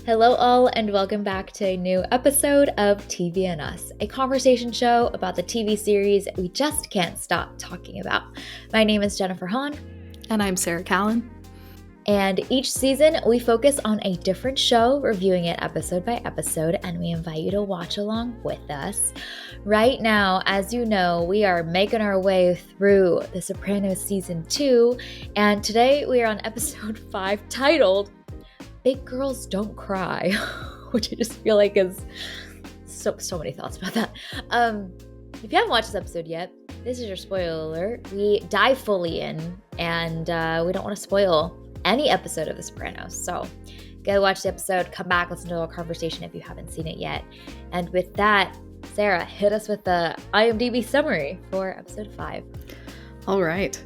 Hello, all, and welcome back to a new episode of TV and Us, a conversation show about the TV series we just can't stop talking about. My name is Jennifer Hahn. And I'm Sarah Callan. And each season, we focus on a different show, reviewing it episode by episode, and we invite you to watch along with us. Right now, as you know, we are making our way through The Sopranos Season 2, and today we are on episode 5 titled Big Girls Don't Cry, which I just feel like is so many thoughts about that. If you haven't watched this episode yet, this is your spoiler alert. We dive fully in, and we don't want to spoil any episode of The Sopranos. So go watch the episode, come back, listen to our conversation if you haven't seen it yet. And with that, Sarah, hit us with the IMDb summary for episode 5. All right.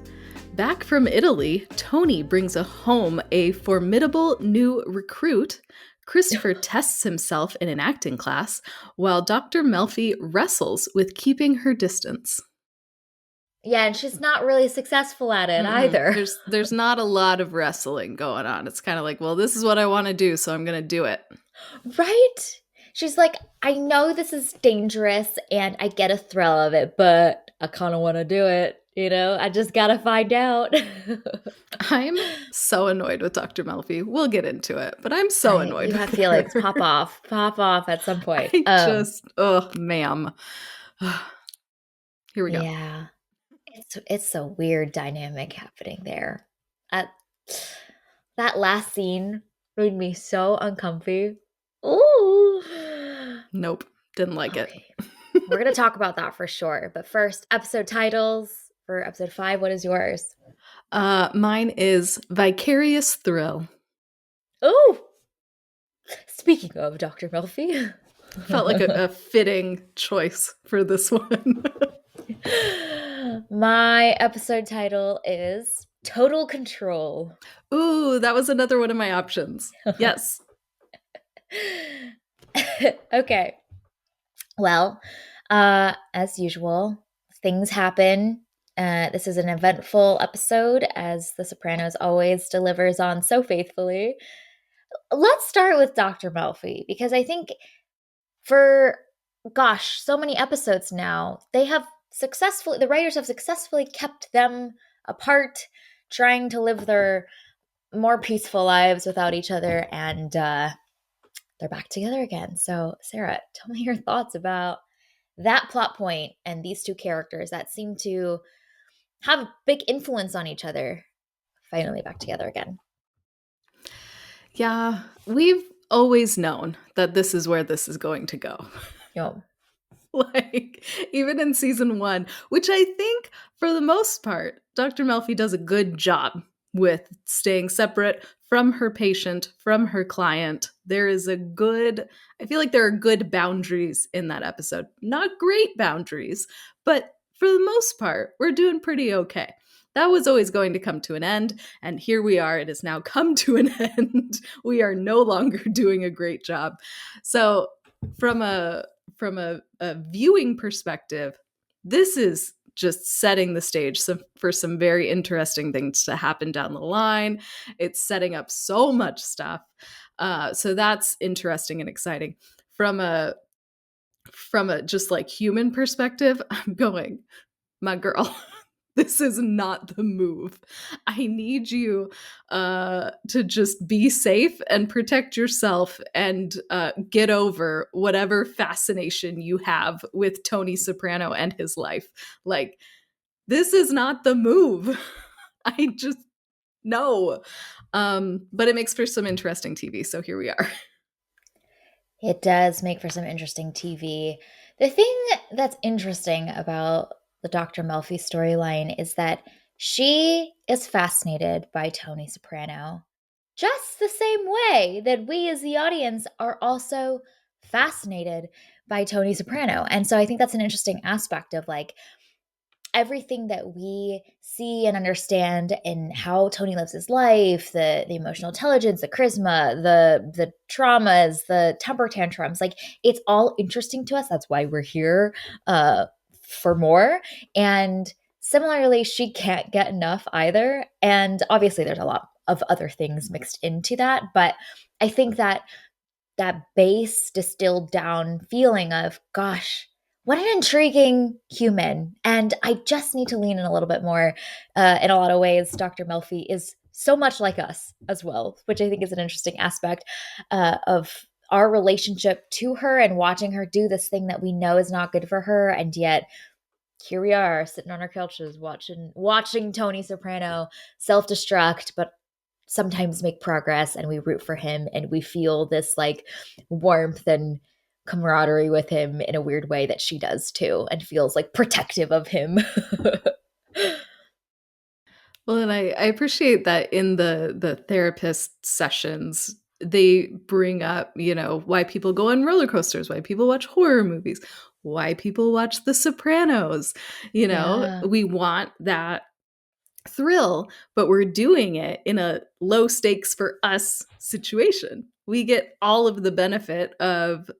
Back from Italy, Tony brings home a formidable new recruit. Christopher tests himself in an acting class, while Dr. Melfi wrestles with keeping her distance. Yeah, and she's not really successful at it either. There's not a lot of wrestling going on. It's kind of like, well, this is what I want to do, so I'm going to do it. Right? She's like, I know this is dangerous, and I get a thrill of it, but I kind of want to do it. You know, I just got to find out. I'm so annoyed with Dr. Melfi. We'll get into it, but I'm so annoyed. You have feelings. Pop off at some point. Ma'am. Here we go. Yeah. It's a weird dynamic happening there. That last scene made me so uncomfy. Ooh. Nope. Didn't like it. We're going to talk about that for sure. But first, episode titles for episode 5. What is yours? Mine is Vicarious Thrill. Oh! Speaking of Dr. Melfi. Felt like a fitting choice for this one. My episode title is Total Control. Ooh, that was another one of my options. Yes. Okay. Well, as usual, things happen. This is an eventful episode, as The Sopranos always delivers on so faithfully. Let's start with Dr. Melfi, because I think for, so many episodes now, the writers have successfully kept them apart, trying to live their more peaceful lives without each other, and they're back together again. So, Sarah, tell me your thoughts about that plot point and these two characters that seem to have a big influence on each other, finally back together again. Yeah, we've always known that this is where this is going to go. Yo. Like, even in season 1, which I think, for the most part, Dr. Melfi does a good job with staying separate from her patient, from her client. I feel like there are good boundaries in that episode. Not great boundaries, but for the most part, we're doing pretty okay. That was always going to come to an end, and here we are. It has now come to an end. We are no longer doing a great job. So from a viewing perspective, this is just setting the stage for some very interesting things to happen down the line. It's setting up so much stuff. So that's interesting and exciting. From a just like human perspective, I'm going, my girl, this is not the move. I need you to just be safe and protect yourself and get over whatever fascination you have with Tony Soprano and his life. Like, this is not the move. I just, no. But it makes for some interesting TV, so here we are. It does make for some interesting TV. The thing that's interesting about the Dr. Melfi storyline is that she is fascinated by Tony Soprano just the same way that we as the audience are also fascinated by Tony Soprano. And so I think that's an interesting aspect of like everything that we see and understand in how Tony lives his life, the emotional intelligence, the charisma, the traumas, the temper tantrums, like it's all interesting to us. That's why we're here for more. And similarly, she can't get enough either. And obviously there's a lot of other things mixed into that. But I think that that base distilled down feeling of, gosh, what an intriguing human. And I just need to lean in a little bit more. In a lot of ways, Dr. Melfi is so much like us as well, which I think is an interesting aspect of our relationship to her and watching her do this thing that we know is not good for her. And yet here we are sitting on our couches watching Tony Soprano self-destruct, but sometimes make progress, and we root for him and we feel this like warmth and camaraderie with him in a weird way that she does too, and feels like protective of him. Well, and I appreciate that in the therapist sessions, they bring up, why people go on roller coasters, why people watch horror movies, why people watch The Sopranos. Yeah. We want that thrill, but we're doing it in a low stakes for us situation. We get all of the benefit of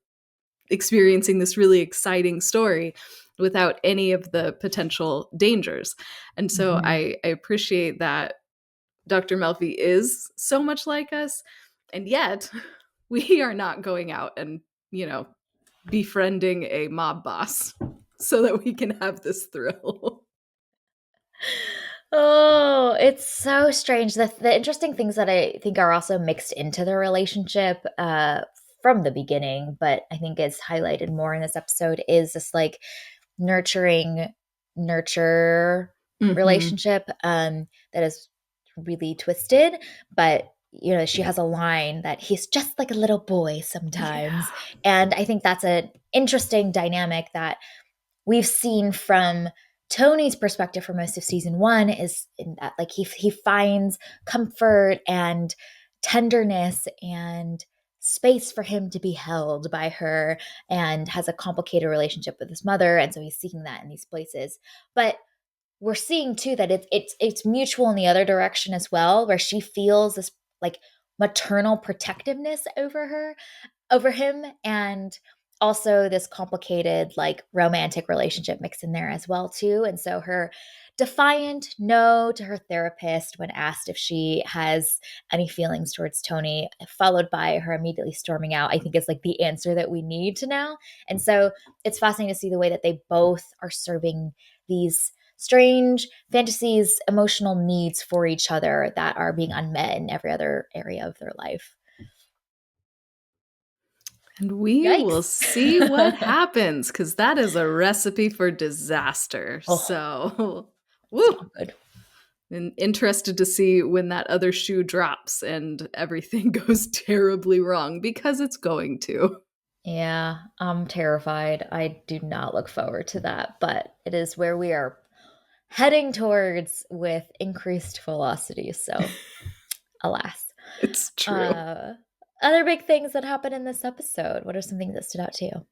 experiencing this really exciting story without any of the potential dangers. And so Mhm. I appreciate that Dr. Melfi is so much like us, and yet we are not going out and, befriending a mob boss so that we can have this thrill. Oh, it's so strange. The interesting things that I think are also mixed into the relationship from the beginning, but I think is highlighted more in this episode, is this like nurturing nurture Mhm. relationship that is really twisted. But she has a line that he's just like a little boy Yeah. sometimes, and I think that's an interesting dynamic that we've seen from Tony's perspective for most of season one, is in that like he finds comfort and tenderness and space for him to be held by her, and has a complicated relationship with his mother, and so he's seeking that in these places. But we're seeing too that it's mutual in the other direction as well, where she feels this like maternal protectiveness over him, and also this complicated like romantic relationship mixed in there as well too. And so her defiant no to her therapist when asked if she has any feelings towards Tony, followed by her immediately storming out, I think is like the answer that we need to know. And so it's fascinating to see the way that they both are serving these strange fantasies, emotional needs for each other that are being unmet in every other area of their life. And we will Yikes. see what happens, because that is a recipe for disaster. Oh, So, it's woo! not good. And interested to see when that other shoe drops and everything goes terribly wrong, because it's going to. Yeah, I'm terrified. I do not look forward to that, but it is where we are heading towards with increased velocity. So, alas. It's true. Uh, Other big things that happened in this episode. What are some things that stood out to you?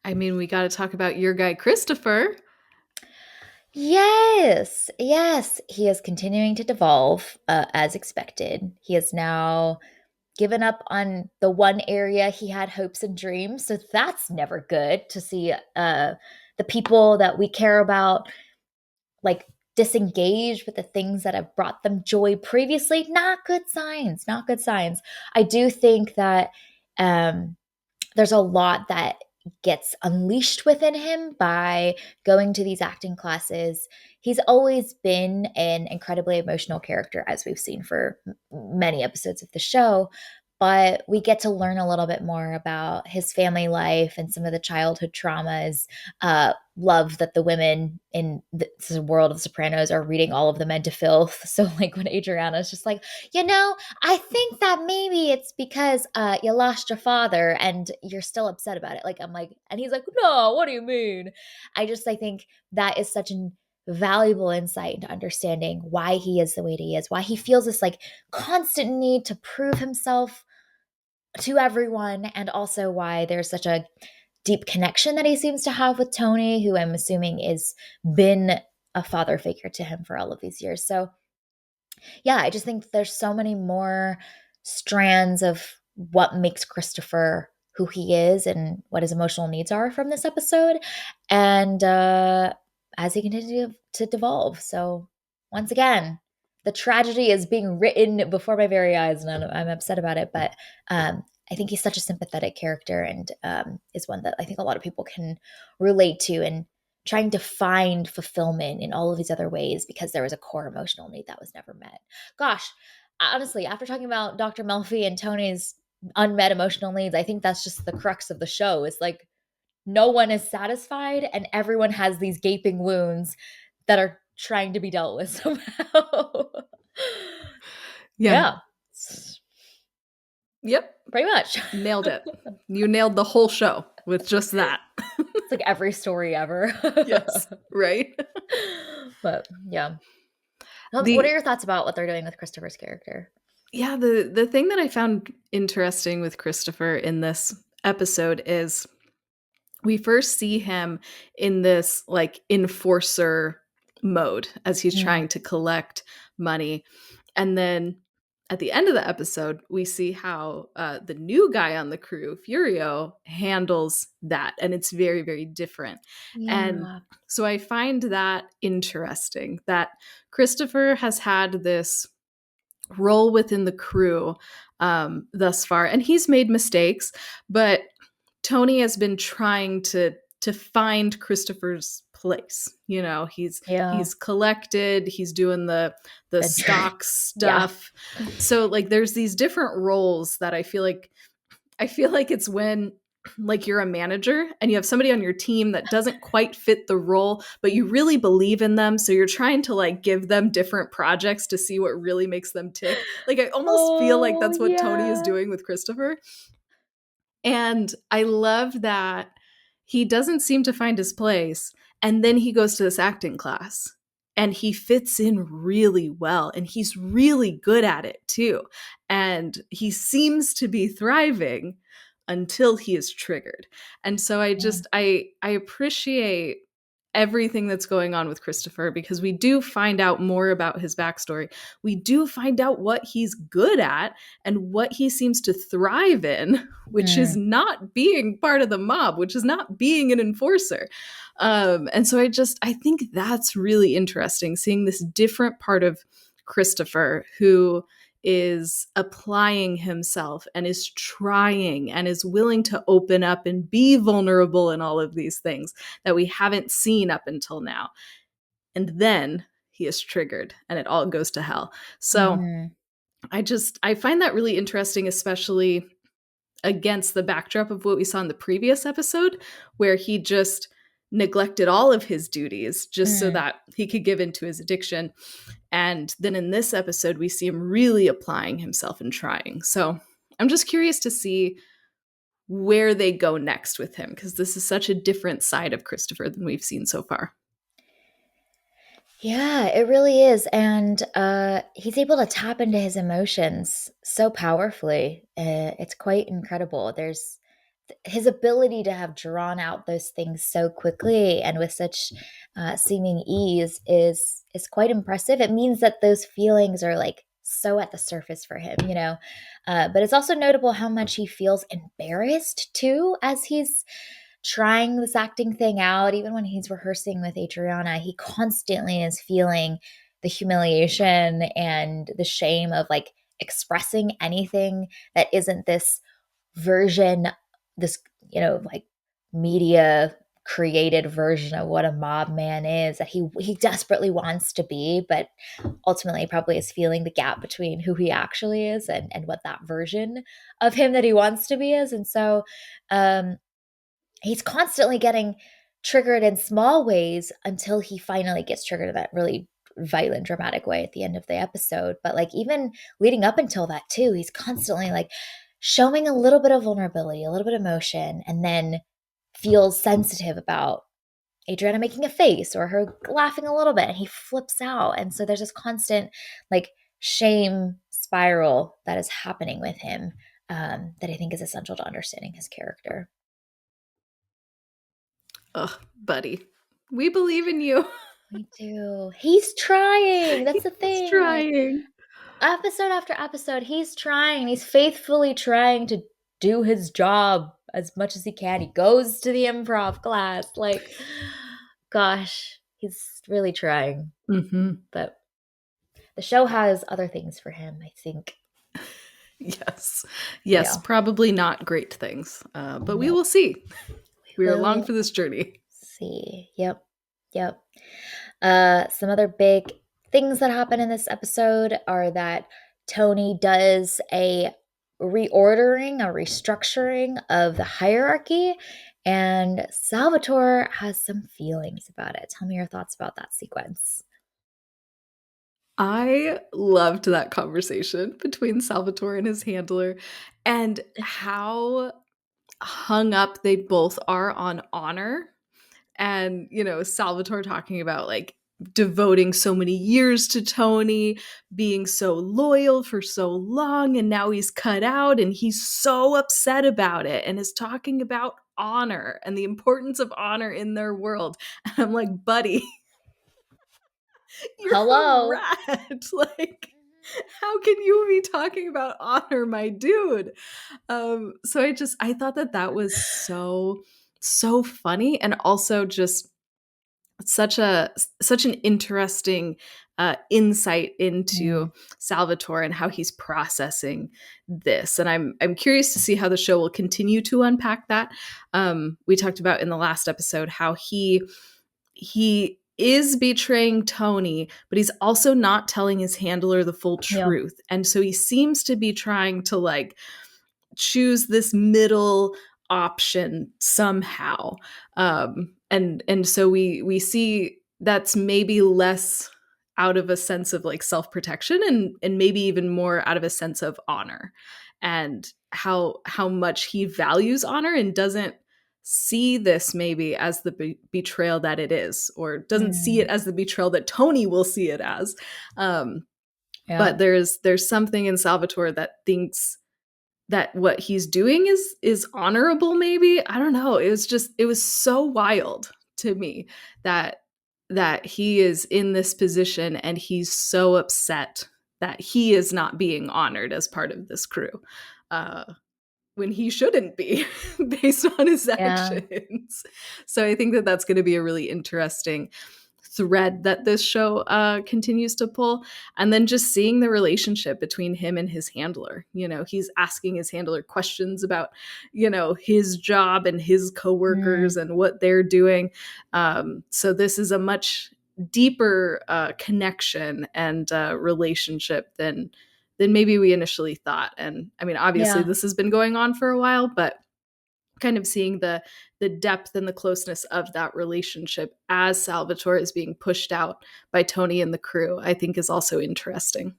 I mean, we got to talk about your guy, Christopher. Yes, yes, he is continuing to devolve as expected. He has now given up on the one area he had hopes and dreams. So that's never good to see the people that we care about like disengage with the things that have brought them joy previously. Not good signs, not good signs. I do think that um, there's a lot that gets unleashed within him by going to these acting classes. He's always been an incredibly emotional character, as we've seen for many episodes of the show. But we get to learn a little bit more about his family life and some of the childhood traumas. Love that the women in the world of Sopranos are reading all of the men to filth. So, like, when Adriana's just like, I think that maybe it's because you lost your father and you're still upset about it. Like, I'm like, and he's like, no, what do you mean? I think that is such an valuable insight into understanding why he is the way he is, why he feels this like constant need to prove himself to everyone, and also why there's such a deep connection that he seems to have with Tony, who I'm assuming is been a father figure to him for all of these years. So yeah, I just think there's so many more strands of what makes Christopher who he is and what his emotional needs are from this episode. And as he continues to devolve. So once again, the tragedy is being written before my very eyes, and I'm upset about it. But I think he's such a sympathetic character, and is one that I think a lot of people can relate to, and trying to find fulfillment in all of these other ways because there was a core emotional need that was never met. Gosh, honestly, after talking about Dr. Melfi and Tony's unmet emotional needs, I think that's just the crux of the show. Is like no one is satisfied, and everyone has these gaping wounds that are trying to be dealt with somehow. Yeah. Yeah, Yep. pretty much. Nailed it. You nailed the whole show with just that. It's like every story ever. Yes. Right. But yeah. What are The your thoughts about what they're doing with Christopher's character? Yeah, the thing that I found interesting with Christopher in this episode is we first see him in this like enforcer mode as he's Mm, trying to collect money. And then at the end of the episode, we see how the new guy on the crew, Furio, handles that. And it's very, very different. And yeah. so I find that interesting that Christopher has had this role within the crew thus far. And he's made mistakes, but Tony has been trying to find Christopher's place. You know, Yeah. he's collected, he's doing the Venture. stock Yeah. stuff. So like there's these different roles that I feel like it's when like you're a manager and you have somebody on your team that doesn't quite fit the role, but you really believe in them. So you're trying to like give them different projects to see what really makes them tick. Like I almost feel like Oh, that's what Tony is yeah. doing with Christopher. And I love that he doesn't seem to find his place. And then he goes to this acting class and he fits in really well. And he's really good at it too. And he seems to be thriving until he is triggered. And so I Yeah. just, I appreciate everything that's going on with Christopher because we do find out more about his backstory. We do find out what he's good at and what he seems to thrive in, which is Mm, not being part of the mob, which is not being an enforcer. And so I think that's really interesting seeing this different part of Christopher who is applying himself and is trying and is willing to open up and be vulnerable in all of these things that we haven't seen up until now. And then he is triggered and it all goes to hell. So mhm, I find that really interesting, especially against the backdrop of what we saw in the previous episode, where he just neglected all of his duties just so mm. that he could give into his addiction. And then in this episode, we see him really applying himself and trying. So I'm just curious to see where they go next with him because this is such a different side of Christopher than we've seen so far. Yeah, it really is. And he's able to tap into his emotions so powerfully. It's quite incredible. There's his ability to have drawn out those things so quickly and with such seeming ease is quite impressive. It means that those feelings are like so at the surface for him, you know. But it's also notable how much he feels embarrassed too as he's trying this acting thing out. Even when he's rehearsing with Adriana, he constantly is feeling the humiliation and the shame of like expressing anything that isn't this version, this, you know, like media created version of what a mob man is that he desperately wants to be, but ultimately probably is feeling the gap between who he actually is and what that version of him that he wants to be is. And so he's constantly getting triggered in small ways until he finally gets triggered in that really violent, dramatic way at the end of the episode. But like even leading up until that too, he's constantly like showing a little bit of vulnerability, a little bit of emotion, and then feels sensitive about Adriana making a face or her laughing a little bit, and he flips out. And so there's this constant like shame spiral that is happening with him that I think is essential to understanding his character. Ugh, buddy, we believe in you. Me too. He's trying. That's the He's thing. Like trying. episode after episode, he's trying. He's faithfully trying to do his job as much as he can. He goes to the improv class. Like, gosh, he's really trying. Mm-hmm. But the show has other things for him, I think. Yes. Yes, Yeah. probably not great things. But we No, will see. We are we along will for this journey. see. Yep. Yep. Some other big things that happen in this episode are that Tony does a reordering, a restructuring of the hierarchy, and Salvatore has some feelings about it. Tell me your thoughts about that sequence. I loved that conversation between Salvatore and his handler and how hung up they both are on honor. And, Salvatore talking about like devoting so many years to Tony, being so loyal for so long, and now he's cut out and he's so upset about it and is talking about honor and the importance of honor in their world. And I'm like, buddy, you're a Hello. rat. Like, how can you be talking about honor, my dude? So I thought that was so funny, and also just such an interesting insight into Mm, Salvatore and how he's processing this. And I'm curious to see how the show will continue to unpack that. We talked about in the last episode how he is betraying Tony, but he's also not telling his handler the full yeah. truth. And so he seems to be trying to like choose this middle option somehow. And so we see that's maybe less out of a sense of like self-protection, and maybe even more out of a sense of honor, and how much he values honor and doesn't see this maybe as the betrayal that it is, or doesn't see it Mm, as the betrayal that Tony will see it as. um, yeah. but there's something in Salvatore that thinks that what he's doing is honorable. Maybe, I don't know, it was so wild to me that he is in this position and he's so upset that he is not being honored as part of this crew, uh, when he shouldn't be, based on his Yeah. actions. So I think that that's going to be a really interesting thread that this show continues to pull. And then just seeing the relationship between him and his handler. He's asking his handler questions about, his job and his coworkers Mm, and what they're doing. So this is a much deeper connection and relationship than maybe we initially thought. And I mean, obviously, yeah. this has been going on for a while, but kind of seeing the depth and the closeness of that relationship as Salvatore is being pushed out by Tony and the crew, I think is also interesting.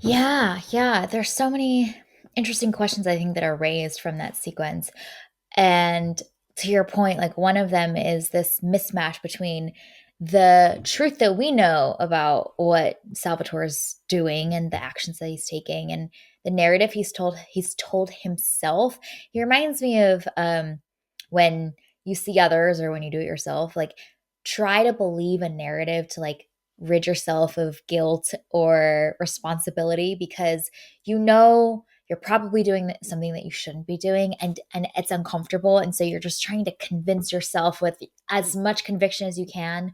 Yeah. Yeah. There's so many interesting questions I think that are raised from that sequence. And to your point, like one of them is this mismatch between the truth that we know about what Salvatore's doing and the actions that he's taking and the narrative he's told himself. He reminds me of when you see others or when you do it yourself, like try to believe a narrative to like rid yourself of guilt or responsibility because you know you're probably doing something that you shouldn't be doing and it's uncomfortable and so you're just trying to convince yourself with as much conviction as you can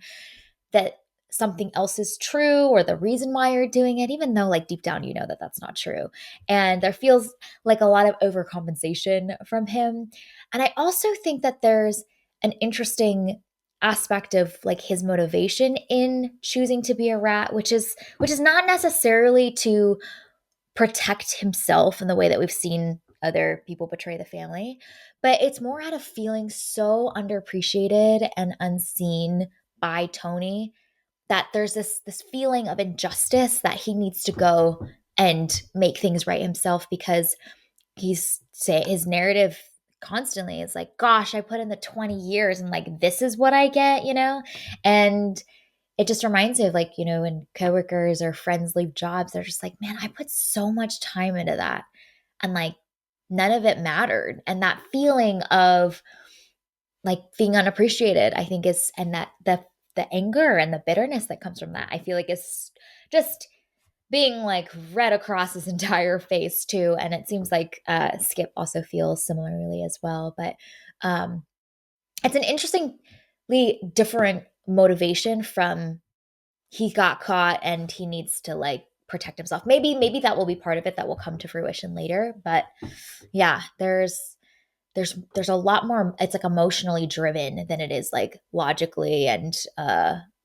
that something else is true or the reason why you're doing it even though like deep down you know that that's not true, and there feels like a lot of overcompensation from him. And I also think that there's an interesting aspect of like his motivation in choosing to be a rat, which is not necessarily to protect himself in the way that we've seen other people betray the family, but it's more out of feeling so underappreciated and unseen by Tony that there's this feeling of injustice that he needs to go and make things right himself because he's say his narrative constantly is like, gosh, I put in the 20 years and like this is what I get. And it just reminds me of like, when coworkers or friends leave jobs, they're just like, man, I put so much time into that. And like none of it mattered. And that feeling of like being unappreciated, I think is, and that the anger and the bitterness that comes from that, I feel like is just being like read across his entire face too. And it seems like Skip also feels similarly as well. But um it's an interestingly different motivation from he got caught and he needs to like protect himself. Maybe that will be part of it that will come to fruition later. But yeah, there's a lot more. It's like emotionally driven than it is like logically and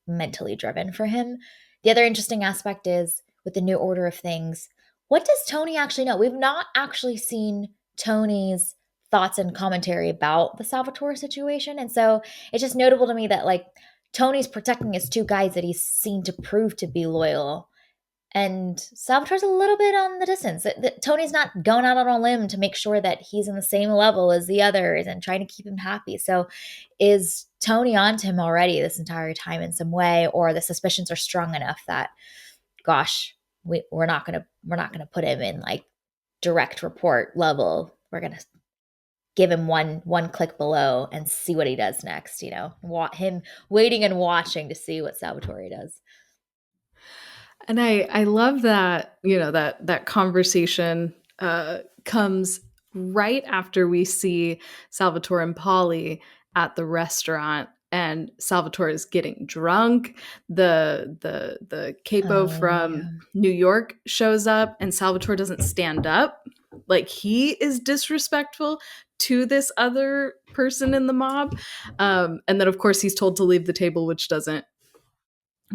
mentally driven for him. The other interesting aspect is with the new order of things, what does Tony actually know? We've not actually seen Tony's thoughts and commentary about the Salvatore situation. And so it's just notable to me that like Tony's protecting his two guys that he's seen to prove to be loyal. And Salvatore's a little bit on the distance. Tony's not going out on a limb to make sure that he's in the same level as the others and trying to keep him happy. So is Tony on to him already this entire time in some way, or the suspicions are strong enough that, gosh, we're not gonna put him in like direct report level. We're gonna give him one click below and see what he does next. Him waiting and watching to see what Salvatore does. And I love that, that conversation comes right after we see Salvatore and Polly at the restaurant, and Salvatore is getting drunk. The capo Oh from yeah. New York shows up, and Salvatore doesn't stand up. Like, he is disrespectful to this other person in the mob. And then of course he's told to leave the table, which doesn't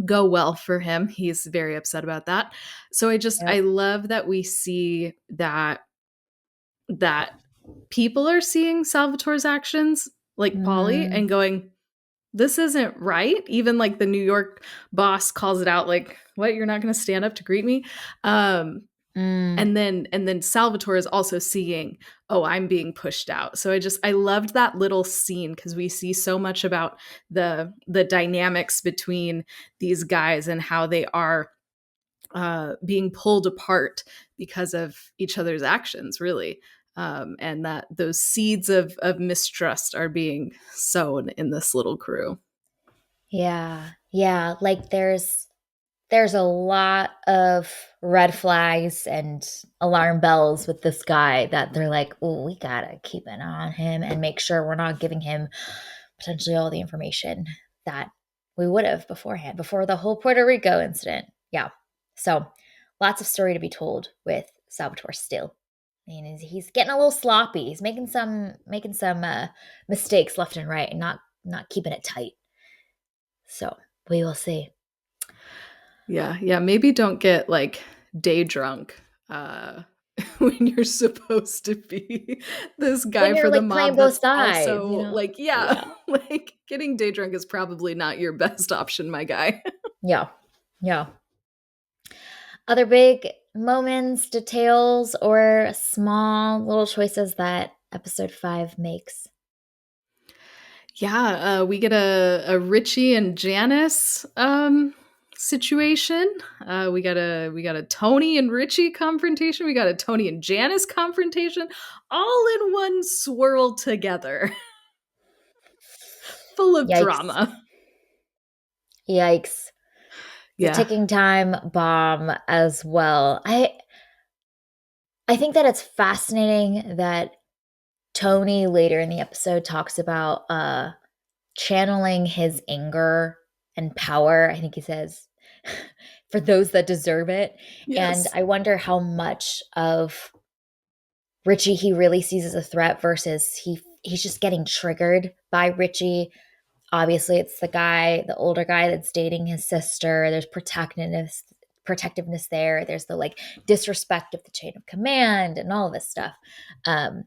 go well for him. He's very upset about that. So I Yep. love that we see that people are seeing Salvatore's actions, like Polly, Mm, and going, this isn't right. Even like the New York boss calls it out, like, what, you're not going to stand up to greet me? mm. And then Salvatore is also seeing, oh, I'm being pushed out. So I loved that little scene, because we see so much about the dynamics between these guys and how they are being pulled apart because of each other's actions, really. And that those seeds of mistrust are being sown in this little crew. Yeah. Yeah. Like there's a lot of red flags and alarm bells with this guy that they're like, oh, we gotta keep an eye on him and make sure we're not giving him potentially all the information that we would have beforehand, before the whole Puerto Rico incident. Yeah. So lots of story to be told with Salvatore still. And he's getting a little sloppy. He's making some mistakes left and right and not keeping it tight. So we will see. Yeah. Maybe don't get like day drunk when you're supposed to be this When guy you're for the like playing mob both that's sides, also like, yeah, Yeah. like getting day drunk is probably not your best option, my guy. Yeah. Yeah. Other big moments, details, or small little choices that episode 5 makes. Yeah, we get a Richie and Janice situation. We got a Tony and Richie confrontation. We got a Tony and Janice confrontation, all in one swirl together, full of Yikes. drama. Yikes. The Yeah. ticking time bomb as well. I think that it's fascinating that Tony later in the episode talks about channeling his anger and power. I think he says for those that deserve it. And Yes. I wonder how much of Richie he really sees as a threat versus he's just getting triggered by Richie. Obviously, it's the older guy that's dating his sister. There's protectiveness there. There's the like disrespect of the chain of command and all of this stuff. Um,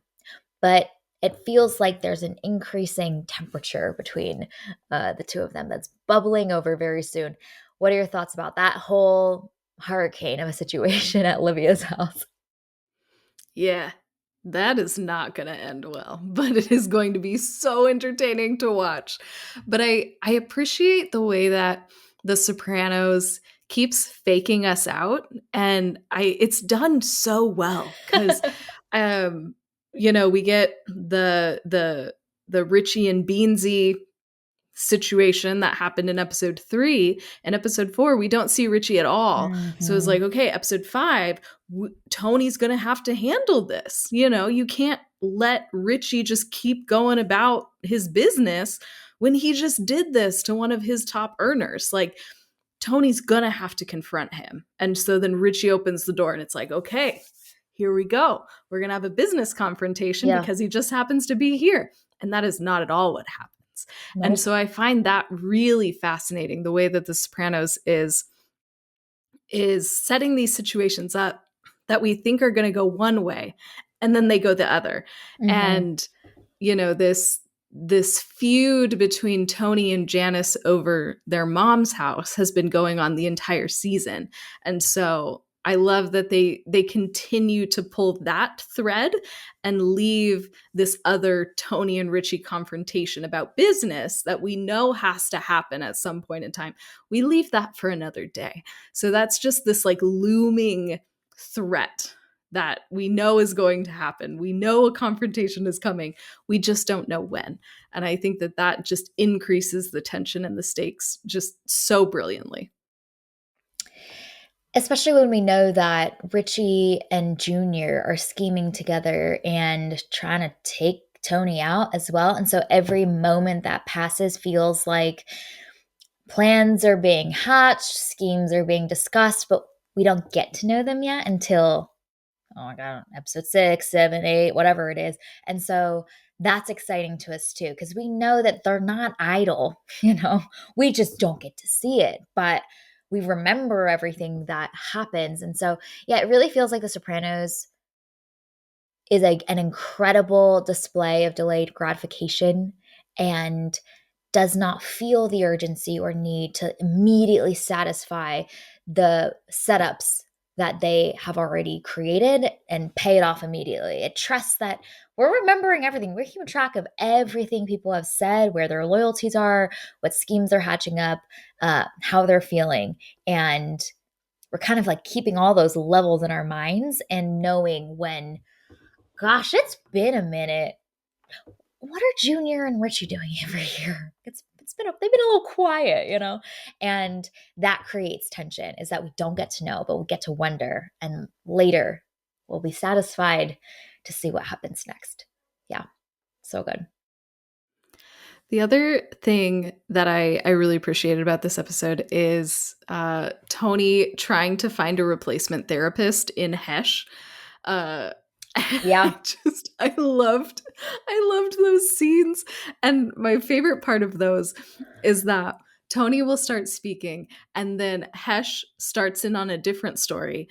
but it feels like there's an increasing temperature between the two of them that's bubbling over very soon. What are your thoughts about that whole hurricane of a situation at Livia's house? Yeah. That is not going to end well, but it is going to be so entertaining to watch. But I appreciate the way that The Sopranos keeps faking us out, and I it's done so well, cuz um we get the Richie and Beansy situation that happened in episode 3. In episode 4, we don't see Richie at all. So it's Mhm. like, okay, episode 5, Tony's gonna have to handle this. You can't let Richie just keep going about his business when he just did this to one of his top earners. Like, Tony's gonna have to confront him. And so then Richie opens the door and it's like, okay, here we go. We're gonna have a business confrontation Yeah. because he just happens to be here. And that is not at all what happens. And Nope. so I find that really fascinating, the way that The Sopranos is setting these situations up that we think are going to go one way and then they go the other. Mm-hmm. And this feud between Tony and Janice over their mom's house has been going on the entire season. And so I love that they continue to pull that thread and leave this other Tony and Richie confrontation about business that we know has to happen at some point in time. We leave that for another day. So that's just this like looming threat that we know is going to happen. We know a confrontation is coming. We just don't know when. And I think that that just increases the tension and the stakes just so brilliantly. Especially when we know that Richie and Junior are scheming together and trying to take Tony out as well. And so every moment that passes feels like plans are being hatched, schemes are being discussed, but we don't get to know them yet until, oh my God, episode 6, 7, 8, whatever it is. And so that's exciting to us too, because we know that they're not idle, we just don't get to see it, but we remember everything that happens. And so, yeah, it really feels like The Sopranos is like an incredible display of delayed gratification and does not feel the urgency or need to immediately satisfy the setups that they have already created and pay it off immediately. It trusts that we're remembering everything. We're keeping track of everything people have said, where their loyalties are, what schemes they're hatching up, how they're feeling. And we're kind of like keeping all those levels in our minds and knowing when, gosh, it's been a minute. What are Junior and Richie doing every year? They've been a little quiet. And that creates tension, is that we don't get to know, but we get to wonder, and later we'll be satisfied to see what happens next. Yeah, so good. The other thing that I really appreciated about this episode is Tony trying to find a replacement therapist in Hesh. Uh, Yeah. I loved those scenes, and my favorite part of those is that Tony will start speaking, and then Hesh starts in on a different story.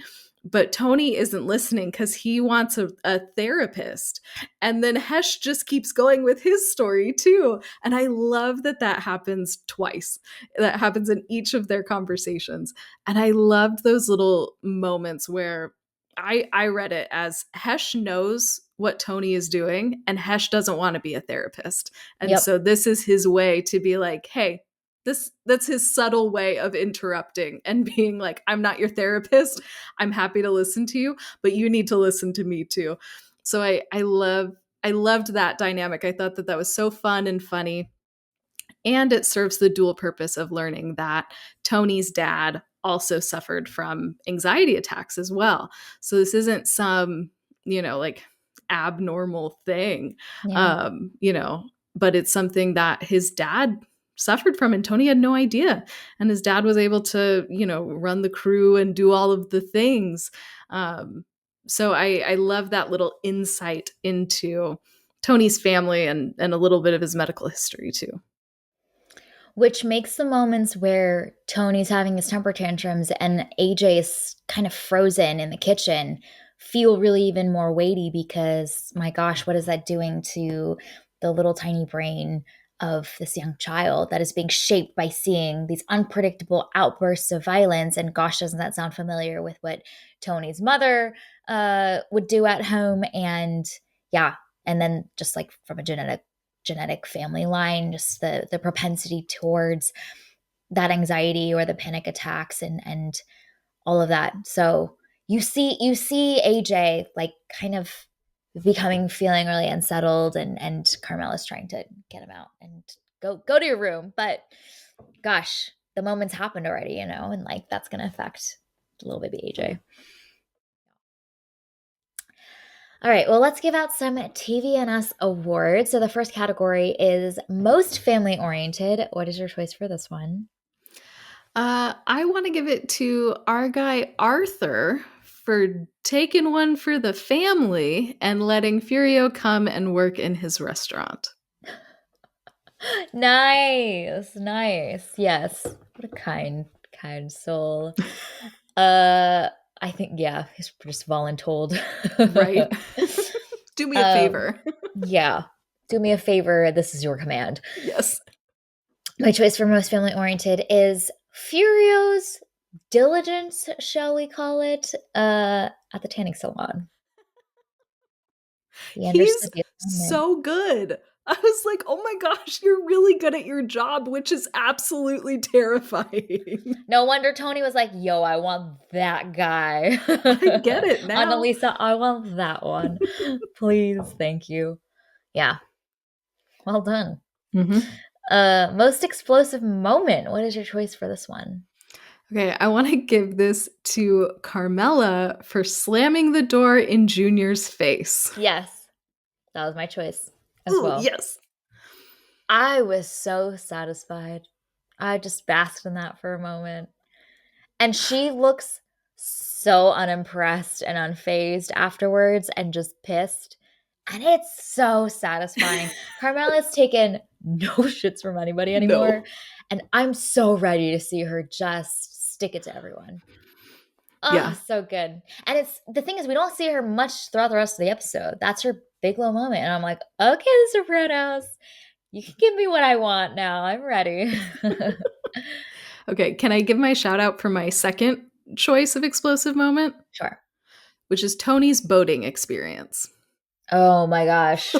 But Tony isn't listening because he wants a therapist. And then Hesh just keeps going with his story too. And I love that that happens twice. That happens in each of their conversations. And I loved those little moments where I read it as Hesh knows what Tony is doing and Hesh doesn't want to be a therapist. And Yep. so this is his way to be like, hey, that's his subtle way of interrupting and being like, I'm not your therapist. I'm happy to listen to you, but you need to listen to me too. So I loved that dynamic. I thought that that was so fun and funny. And it serves the dual purpose of learning that Tony's dad also suffered from anxiety attacks as well. So this isn't some, like abnormal thing, Yeah. you know, but it's something that his dad suffered from and Tony had no idea. And his dad was able to, run the crew and do all of the things. So I love that little insight into Tony's family and a little bit of his medical history too. Which makes the moments where Tony's having his temper tantrums and AJ is kind of frozen in the kitchen feel really even more weighty, because my gosh, what is that doing to the little tiny brain of this young child that is being shaped by seeing these unpredictable outbursts of violence? And gosh, doesn't that sound familiar with what Tony's mother would do at home? And yeah, and then just like from a genetic family line, just the propensity towards that anxiety or the panic attacks and all of that. So you see AJ like kind of feeling really unsettled, and Carmela's trying to get him out and go to your room. But gosh, the moment's happened already, and like that's gonna affect little baby AJ. All right, well, let's give out some TVNS awards. So the first category is most family oriented. What is your choice for this one? I want to give it to our guy Arthur for taking one for the family and letting Furio come and work in his restaurant. Nice, nice. Yes. What a kind soul. Uh, I think, yeah, he's just voluntold. Right? Do me a Um, favor. yeah. Do me a favor. This is your command. Yes. My choice for most family oriented is Furio's diligence, shall we call it, at the tanning salon. He He's understood the assignment. so good. I was like, oh my gosh, you're really good at your job, which is absolutely terrifying. No wonder Tony was like, yo, I want that guy. I get it now. Annalisa, I want that one. Please, thank you. Yeah, well done. Mm-hmm. Most explosive moment. What is your choice for this one? Okay, I want to give this to Carmela for slamming the door in Junior's face. Yes, that was my choice as Ooh, well. yes. I was so satisfied. I just basked in that for a moment. And she looks so unimpressed and unfazed afterwards and just pissed. And it's so satisfying. Carmela's taken no shits from anybody anymore. No. And I'm so ready to see her just stick it to everyone. Oh, Yeah. so good. And it's the thing is, we don't see her much throughout the rest of the episode. That's her big low moment. And I'm like, okay, The Sopranos, you can give me what I want now. I'm ready. Okay, can I give my shout out for my second choice of explosive moment, Sure. which is Tony's boating experience? Oh my gosh.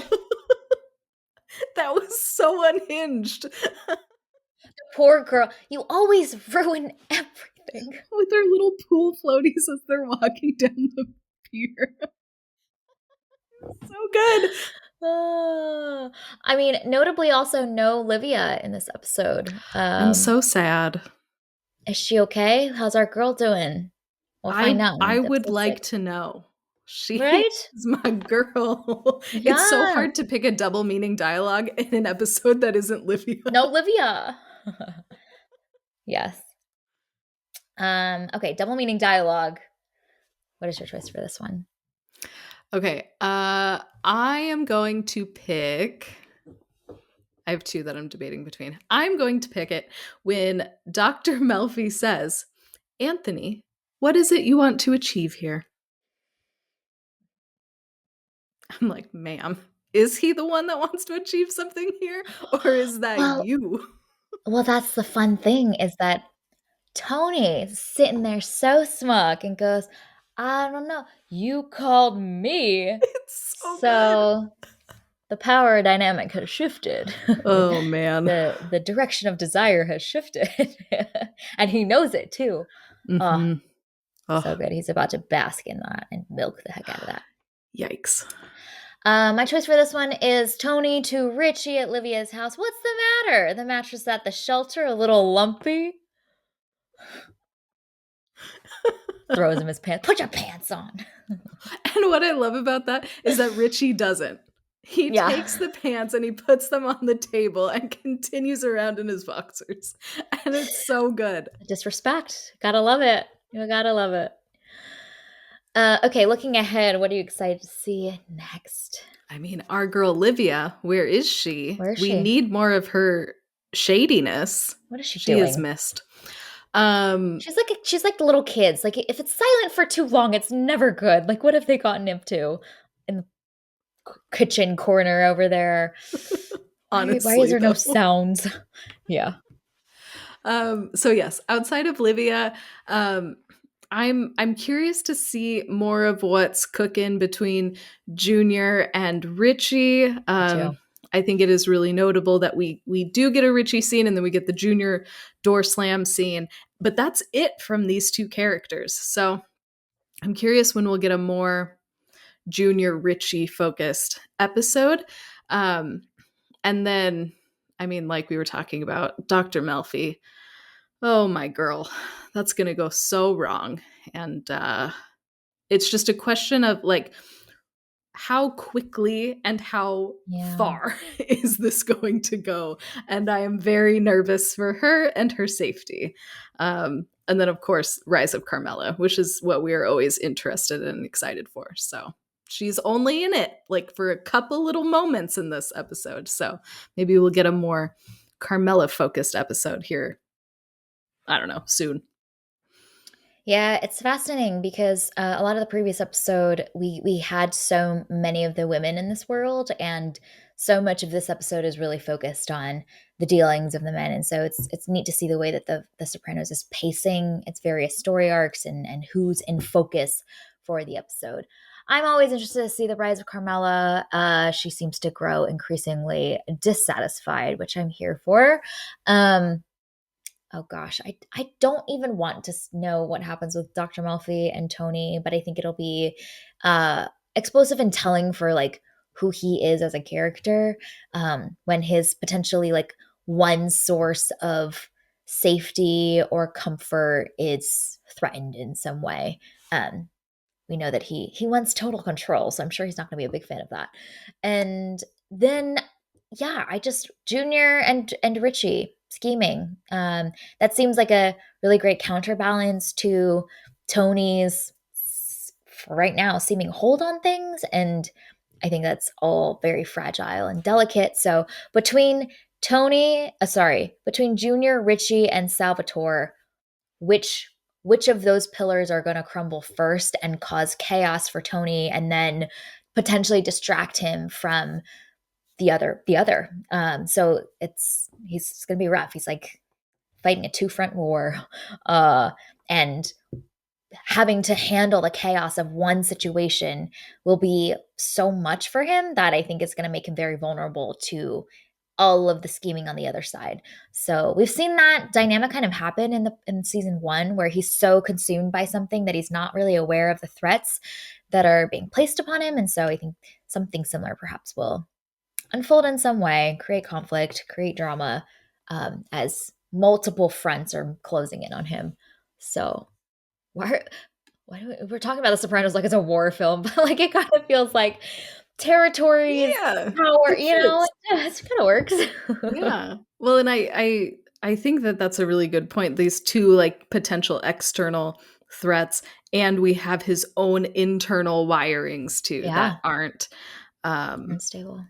That was so unhinged. Poor girl. You always ruin everything. With their little pool floaties as they're walking down the pier. So good. I mean, notably also no Livia in this episode. I'm so sad. Is she okay? How's our girl doing? We'll find out I in would episode like 6. to know. She Right? is my girl. It's so Yeah. hard to pick a double meaning dialogue in an episode that isn't Livia. No Livia. Yes. Okay, double meaning dialogue. What is your choice for this one? Okay. I am going to pick. I have two that I'm debating between. I'm going to pick it when Dr. Melfi says, Anthony, what is it you want to achieve here? I'm like, ma'am, is he the one that wants to achieve something here? Or is that Well, you? well, that's the fun thing is that Tony's sitting there so smug and goes, I don't know, you called me. It's so good. So the power dynamic has shifted. Oh, man. The direction of desire has shifted. And he knows it too. Oh, Mm-hmm. so Oh, good. He's about to bask in that and milk the heck out of that. yikes. My choice for this one is Tony to Richie at Livia's house. What's the matter? The mattress at the shelter a little lumpy? Throws him his pants. Put your pants on. And what I love about that is that Richie doesn't. He Yeah. takes the pants and he puts them on the table and continues around in his boxers. And it's so good. Disrespect. Gotta love it. You gotta love it. Okay, looking ahead, what are you excited to see next? I mean, our girl Livia, where is she? Where is We she? need more of her shadiness. What is she She doing? is missed. She's like the little kids. Like if it's silent for too long, it's never good. Like what have they gotten into in the kitchen corner over there? Honestly, why is there no though. sounds? Yeah. So yes, outside of Livia, I'm curious to see more of what's cooking between Junior and Richie. too. I think it is really notable that we do get a Richie scene and then we get the Junior door slam scene, but that's it from these two characters. So I'm curious when we'll get a more Junior Richie focused episode. And then, I mean, like we were talking about, Dr. Melfi. Oh, my girl, that's going to go so wrong. And it's just a question of like, how quickly and how Yeah. far is this going to go? And I am very nervous for her and her safety. And then, of course, Rise of Carmela, which is what we are always interested and excited for. So she's only in it like for a couple little moments in this episode. So maybe we'll get a more Carmela focused episode here. I don't know, soon. Yeah, it's fascinating because a lot of the previous episode, we had so many of the women in this world, and so much of this episode is really focused on the dealings of the men. And so it's neat to see the way that the Sopranos is pacing its various story arcs and who's in focus for the episode. I'm always interested to see the rise of Carmela. She seems to grow increasingly dissatisfied, which I'm here for. Oh gosh, I don't even want to know what happens with Dr. Melfi and Tony, but I think it'll be explosive and telling for like who he is as a character, when his potentially like one source of safety or comfort is threatened in some way. We know that he wants total control, so I'm sure he's not going to be a big fan of that. And then yeah, I just Junior and Richie scheming. That seems like a really great counterbalance to Tony's for right now seeming hold on things, and I think that's all very fragile and delicate. So between between Junior, Richie, and Salvatore, which which of those pillars are going to crumble first and cause chaos for Tony, and then potentially distract him from the other. So he's gonna be rough. He's like fighting a two-front war, and having to handle the chaos of one situation will be so much for him that I think is going to make him very vulnerable to all of the scheming on the other side. So we've seen that dynamic kind of happen in season 1, where he's so consumed by something that he's not really aware of the threats that are being placed upon him. And so I think something similar perhaps will unfold in some way, create conflict, create drama, as multiple fronts are closing in on him. So we're talking about The Sopranos like it's a war film, but like it kind of feels like territories, Yeah, power, it fits. it kind of works. Yeah. Well, and I think that that's a really good point. These two like potential external threats, and we have his own internal wirings too that Yeah, aren't um unstable.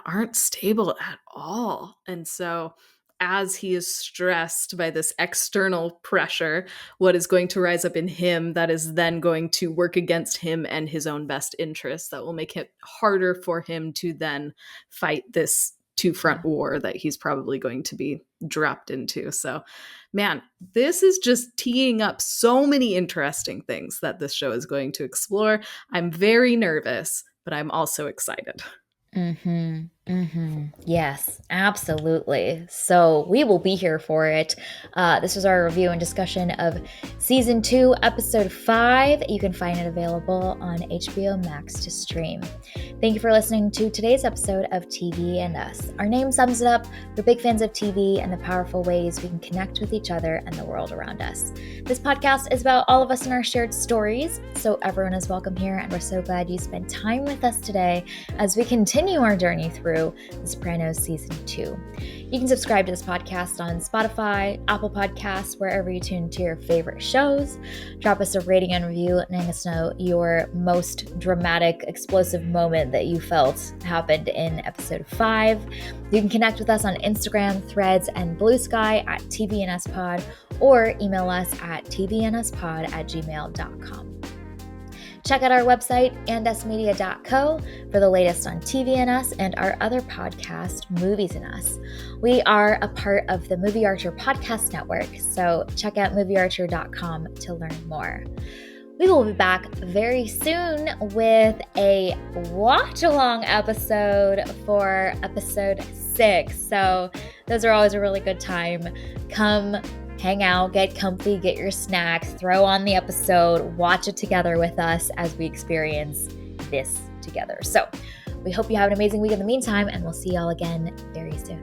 aren't stable at all. And so as he is stressed by this external pressure, what is going to rise up in him that is then going to work against him and his own best interests, that will make it harder for him to then fight this two-front Yeah. war that he's probably going to be dropped into. So man, this is just teeing up so many interesting things that this show is going to explore. I'm very nervous, but I'm also excited. Mm-hmm. Mm-hmm. Yes, absolutely. So we will be here for it. This was our review and discussion of season 2, episode 5. You can find it available on HBO Max to stream. Thank you for listening to today's episode of TV and Us. Our name sums it up. We're big fans of TV and the powerful ways we can connect with each other and the world around us. This podcast is about all of us and our shared stories, so everyone is welcome here, and we're so glad you spent time with us today as we continue our journey through The Sopranos Season 2. You can subscribe to this podcast on Spotify, Apple Podcasts, wherever you tune to your favorite shows. Drop us a rating and review, letting us know your most dramatic, explosive moment that you felt happened in episode 5. You can connect with us on Instagram, Threads, and Blue Sky at tvnspod, or email us at tvnspod@gmail.com. Check out our website, andusmedia.co, for the latest on TV and Us and our other podcast, Movies and Us. We are a part of the Movie Archer podcast network, so check out moviearcher.com to learn more. We will be back very soon with a watch-along episode for episode 6. So those are always a really good time. Come hang out, get comfy, get your snacks, throw on the episode, watch it together with us as we experience this together. So we hope you have an amazing week in the meantime, and we'll see y'all again very soon.